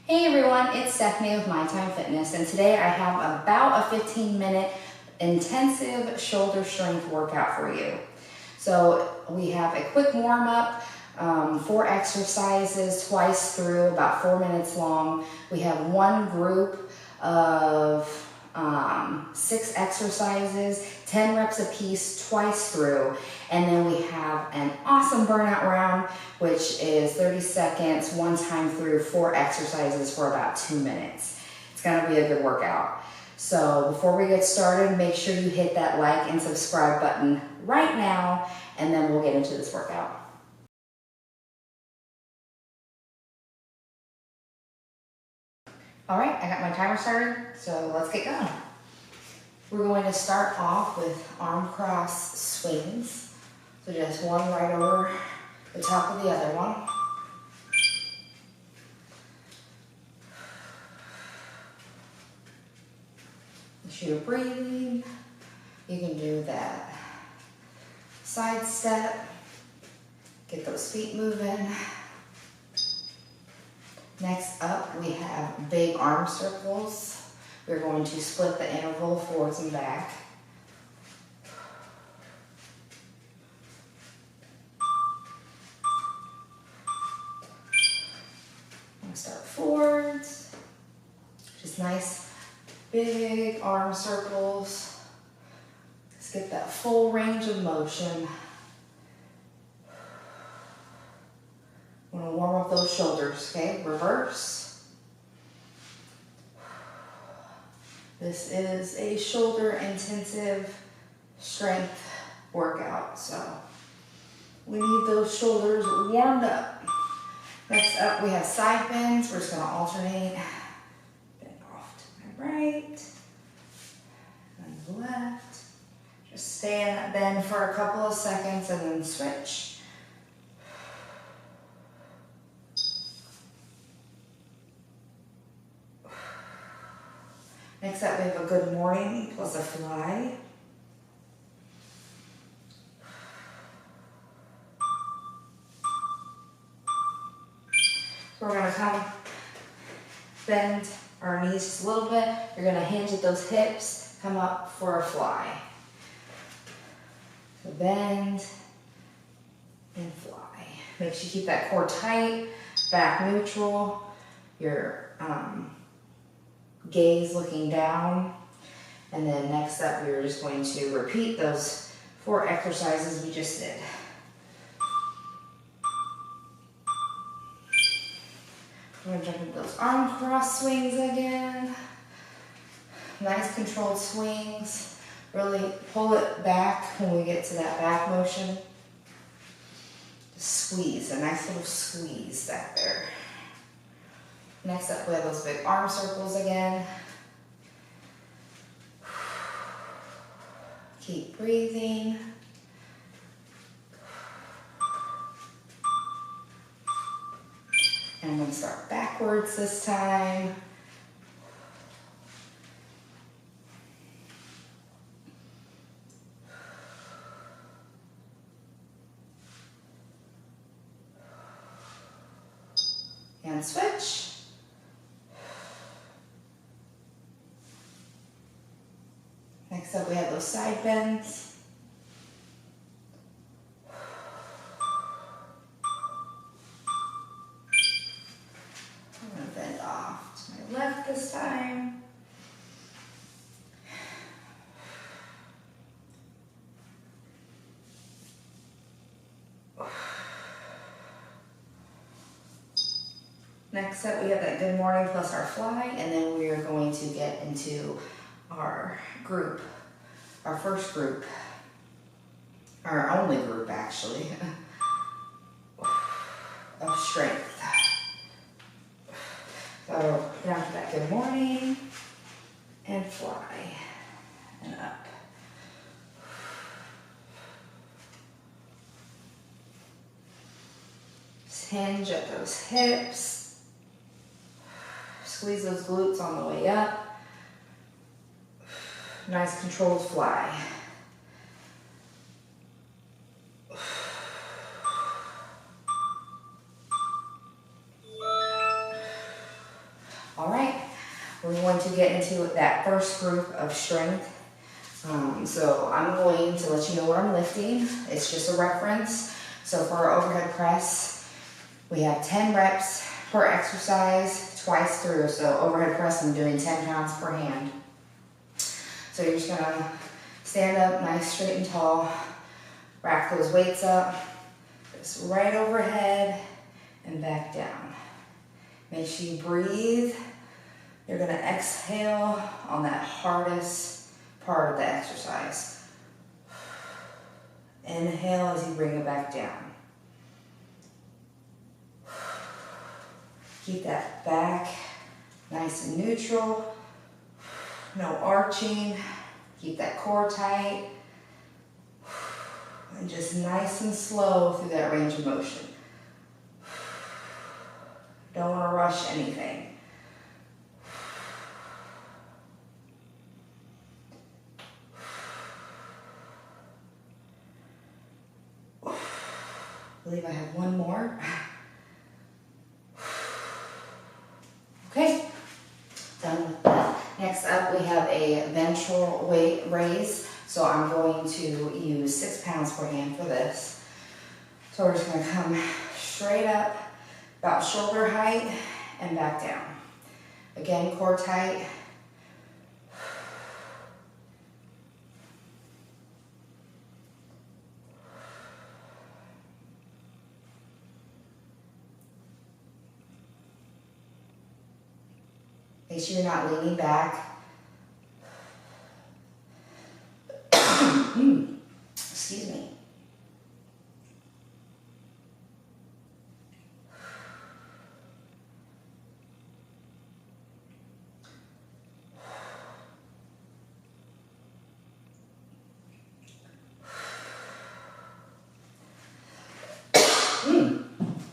Hey everyone, it's Stephanie with My Time Fitness, and today I have about a 15-minute intensive shoulder strength workout for you. So we have a quick warm-up, 4 exercises twice through, about 4 minutes long. We have one group of 6 exercises, 10 reps apiece twice through, and then we have an awesome burnout round, which is 30 seconds, one time through, 4 exercises for about 2 minutes. It's gonna be a good workout. So before we get started, make sure you hit that like and subscribe button right now, and then we'll get into this workout. All right, I got my timer started, so let's get going. We're going to start off with arm cross swings. So just one right over the top of the other one. As you're breathing, you can do that side step, get those feet moving. Next up, we have big arm circles. We're going to split the interval forwards and back. I'm gonna start forwards. Just nice, big arm circles. Let's get that full range of motion. I'm gonna warm up those shoulders, okay? Reverse. This is a shoulder intensive strength workout, so we need those shoulders warmed up. Next up, we have side bends. We're just gonna alternate. Bend off to my right, and the left. Just stay in that bend for a couple of seconds and then switch. Next up, we have a good morning plus a fly. So we're gonna come bend our knees just a little bit. You're gonna hinge at those hips, come up for a fly. So bend and fly. Make sure you keep that core tight, back neutral, your gaze looking down. And then next up, we're just going to repeat those 4 exercises we just did. We're gonna jump into those arm cross swings again. Nice controlled swings. Really pull it back when we get to that back motion. Just squeeze, a nice little squeeze back there. Next up, we have those big arm circles again. Keep breathing. And I'm going to start backwards this time. And switch. Next up, we have those side bends. I'm going to bend off to my left this time. Next up, we have that good morning plus our fly, and then we are going to get into our group, our first group, our only group actually, of strength. So down to that good morning, and fly, and up. Just hinge at those hips. Squeeze those glutes on the way up. Nice controlled fly. we're going to get into that first group of strength. So I'm going to let you know what I'm lifting. It's just a reference. So for our overhead press, we have 10 reps per exercise twice through. So overhead press, I'm doing 10 pounds per hand. So you're just gonna stand up nice, straight and tall, rack those weights up, just right overhead and back down. Make sure you breathe. You're gonna exhale on that hardest part of the exercise. Inhale as you bring it back down. Keep that back nice and neutral. No arching. Keep that core tight. And just nice and slow through that range of motion. Don't want to rush anything. I believe I have one more. Okay, done with that. Next up, we have a ventral raise. So I'm going to use 6 pounds per hand for this. So we're just going to come straight up, about shoulder height, and back down. Again, core tight. Make sure you're not leaning back. Excuse me.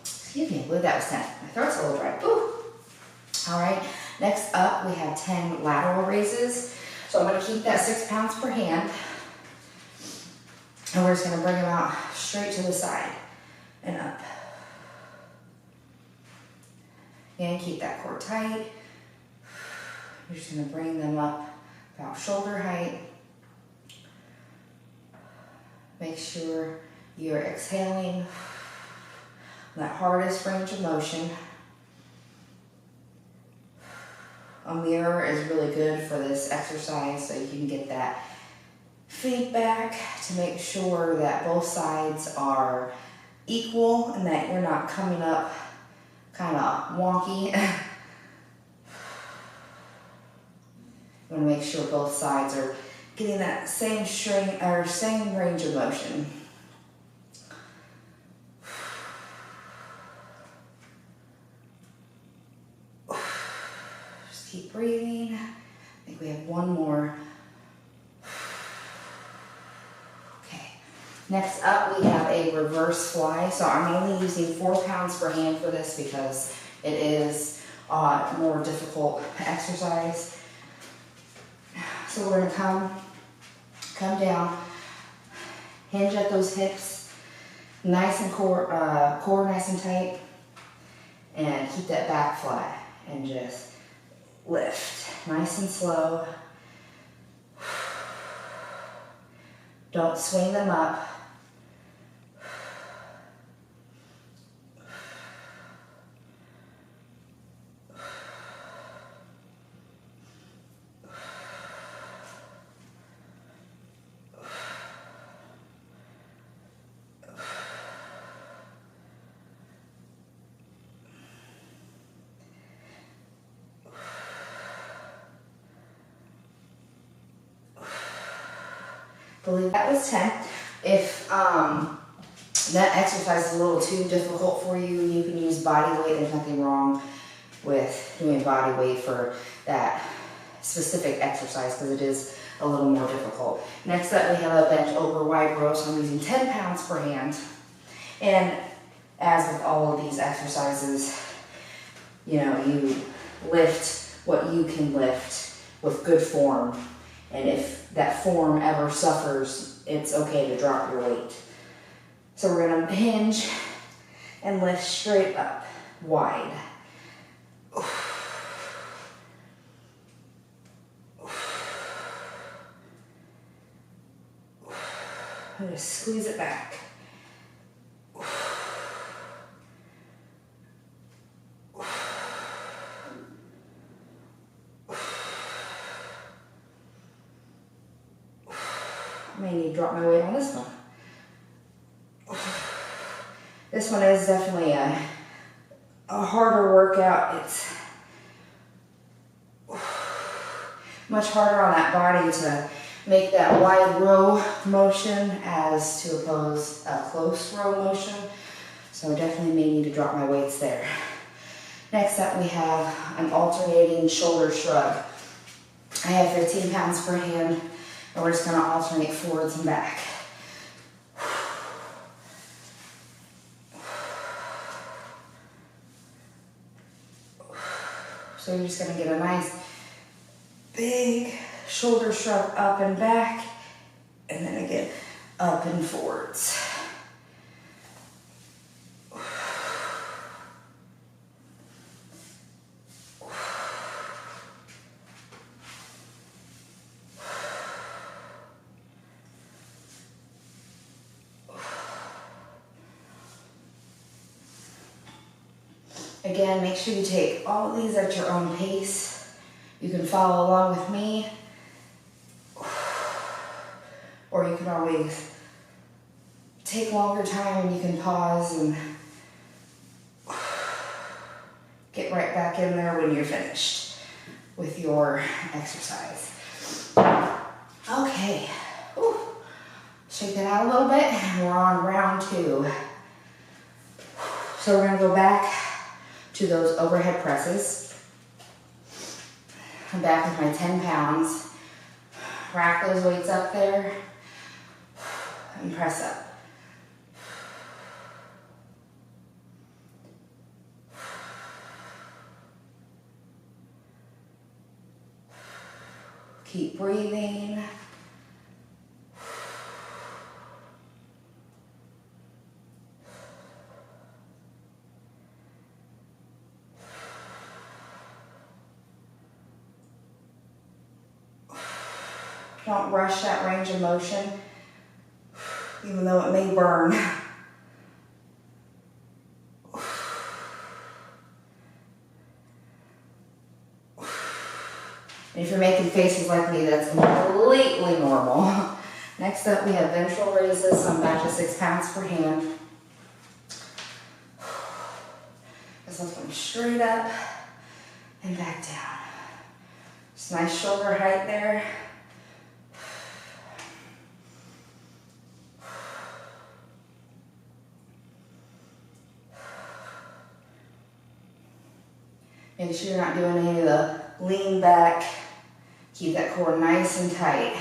Excuse me, I believe that was 10. My throat's a little dry. Ooh. All right, next up we have 10 lateral raises. So I'm gonna keep that 6 pounds per hand. And we're just gonna bring them out straight to the side and up. And keep that core tight. You're just gonna bring them up about shoulder height. Make sure you're exhaling that hardest range of motion. A mirror is really good for this exercise so you can get that feedback to make sure that both sides are equal and that you're not coming up kind of wonky. You want to make sure both sides are getting that same strength or same range of motion. Just keep breathing. I think we have one more. Next up, we have a reverse fly. So I'm only using 4 pounds per hand for this because it is a more difficult exercise. So we're gonna come down, hinge at those hips, nice and core nice and tight, and keep that back flat and just lift, nice and slow. Don't swing them up. I believe that was 10. If that exercise is a little too difficult for you, you can use body weight. There's nothing wrong with doing body weight for that specific exercise because it is a little more difficult. Next up, we have a bench over wide row, so I'm using 10 pounds per hand. And as with all of these exercises, you know, you lift what you can lift with good form. And if that form ever suffers, it's okay to drop your weight. So we're gonna hinge and lift straight up, wide. I'm gonna squeeze it back. I may need to drop my weight on this one. This one is definitely a harder workout. It's much harder on that body to make that wide row motion as to oppose a close row motion. So definitely may need to drop my weights there. Next up we have an alternating shoulder shrug. I have 15 pounds per hand and we're just gonna alternate forwards and back. So you're just gonna get a nice big shoulder shrug up and back, and then again, up and forwards. Again, make sure you take all of these at your own pace. You can follow along with me, or you can always take longer time and you can pause and get right back in there when you're finished with your exercise. Okay, whew. Shake that out a little bit and we're on round 2. So we're gonna go back to those overhead presses. I'm back with my 10 pounds. Rack those weights up there and press up. Keep breathing. Don't rush that range of motion, even though it may burn. And if you're making faces like me, that's completely normal. Next up, we have ventral raises. I'm back to 6 pounds per hand. This one's going straight up and back down. Just nice shoulder height there. Make sure you're not doing any of the lean back. Keep that core nice and tight.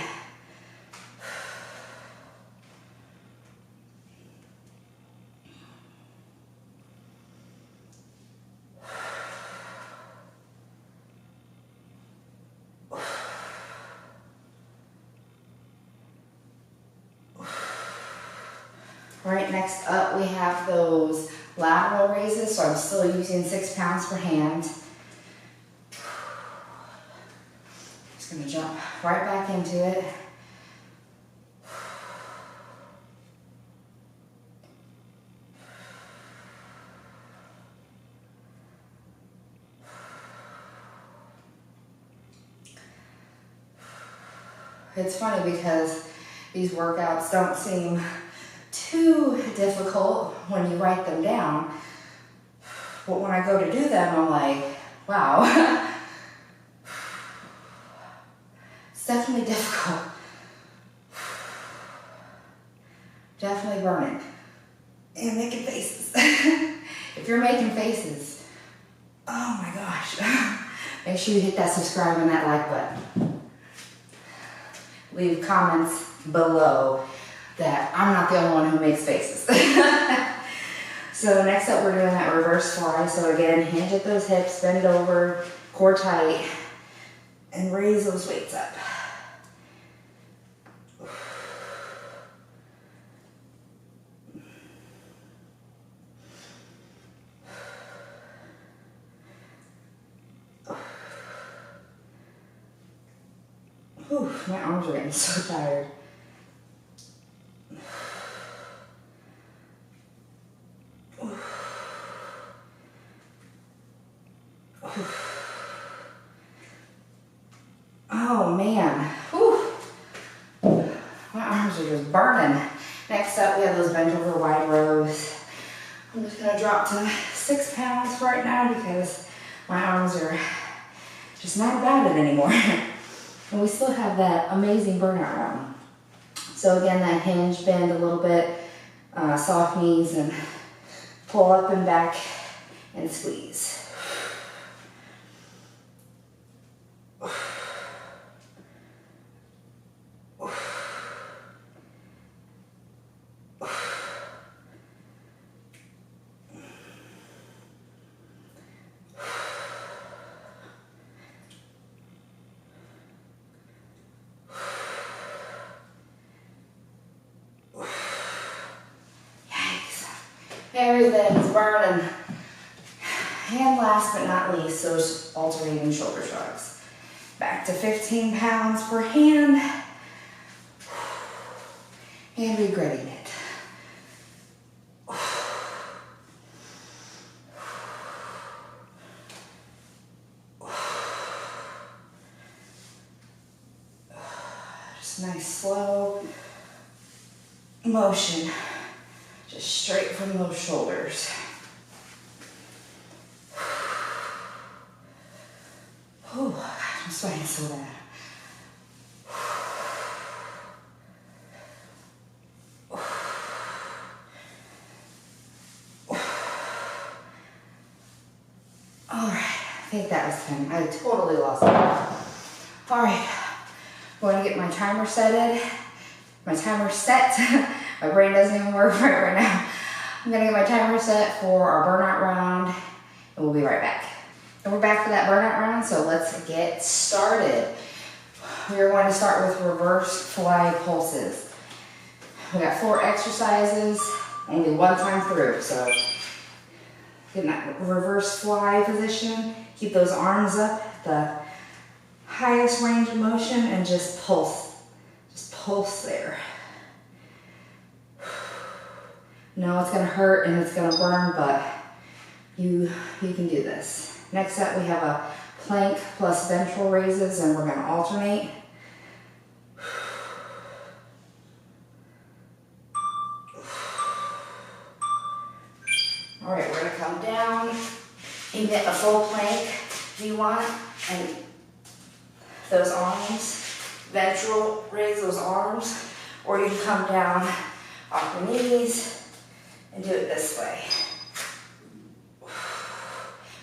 All right, next up we have those lateral raises. So I'm still using 6 pounds per hand. Just gonna jump right back into it. It's funny because these workouts don't seem too difficult when you write them down, but when I go to do them, I'm like, wow, it's definitely difficult. Definitely burning and making faces. If you're making faces, oh my gosh, make sure you hit that subscribe and that like button. Leave comments below that I'm not the only one who makes faces. So next up we're doing that reverse fly. So again, hinge at those hips, bend over, core tight, and raise those weights up. Whew, my arms are getting so tired. Oh man, whew. My arms are just burning. Next up, we have those bent over wide rows. I'm just gonna drop to 6 pounds right now because my arms are just not about it anymore. And we still have that amazing burnout round. So again, that hinge, bend a little bit, soft knees, and pull up and back and squeeze. Everything's burning. And last but not least, those alternating shoulder shrugs. Back to 15 pounds per hand. And regretting it. Just nice slow motion. Just straight from those shoulders. Oh, gosh, I'm sweating so bad. All right, I think that was 10. I totally lost it. All right, I'm going to get my timer set. My brain doesn't even work right now. I'm gonna get my timer set for our burnout round, and we'll be right back. And we're back for that burnout round, so let's get started. We're going to start with reverse fly pulses. We got 4 exercises, only 1 time through, so get in that reverse fly position. Keep those arms up at the highest range of motion and just pulse. Just pulse there. No, it's gonna hurt and it's gonna burn, but you can do this. Next up, we have a plank plus ventral raises, and we're gonna alternate. All right, we're gonna come down and get a full plank if you want, and those arms, ventral raise those arms, or you can come down off your knees and do it this way.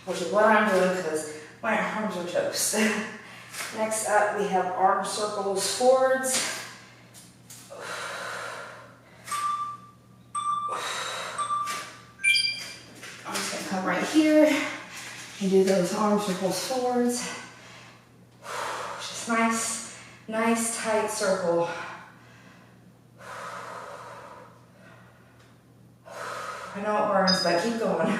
Which is what I'm doing because my arms are toast. Next up, we have arm circles forwards. I'm just gonna come right here and do those arm circles forwards. Just nice tight circle. I know it burns, but keep going.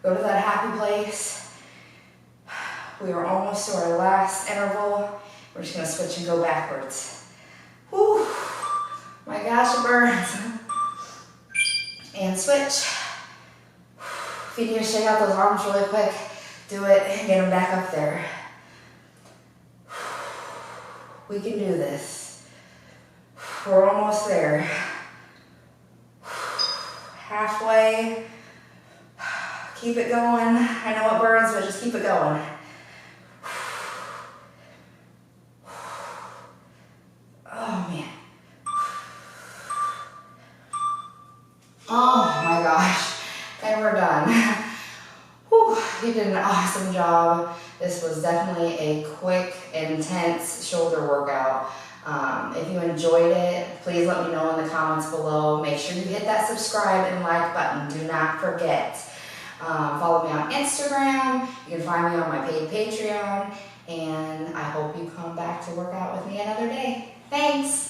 Go to that happy place. We are almost to our last interval. We're just gonna switch and go backwards. Whew. My gosh, it burns. And switch. If you need to shake out those arms really quick, do it and get them back up there. We can do this. We're almost there. Halfway. Keep it going. I know it burns, but just keep it going. Oh man. Oh my gosh. And we're done. Whew, you did an awesome job. This was definitely a quick, intense shoulder workout. If you enjoyed it, please let me know in the comments below. Make sure you hit that subscribe and like button. Do not forget. Follow me on Instagram. You can find me on my paid Patreon. And I hope you come back to work out with me another day. Thanks.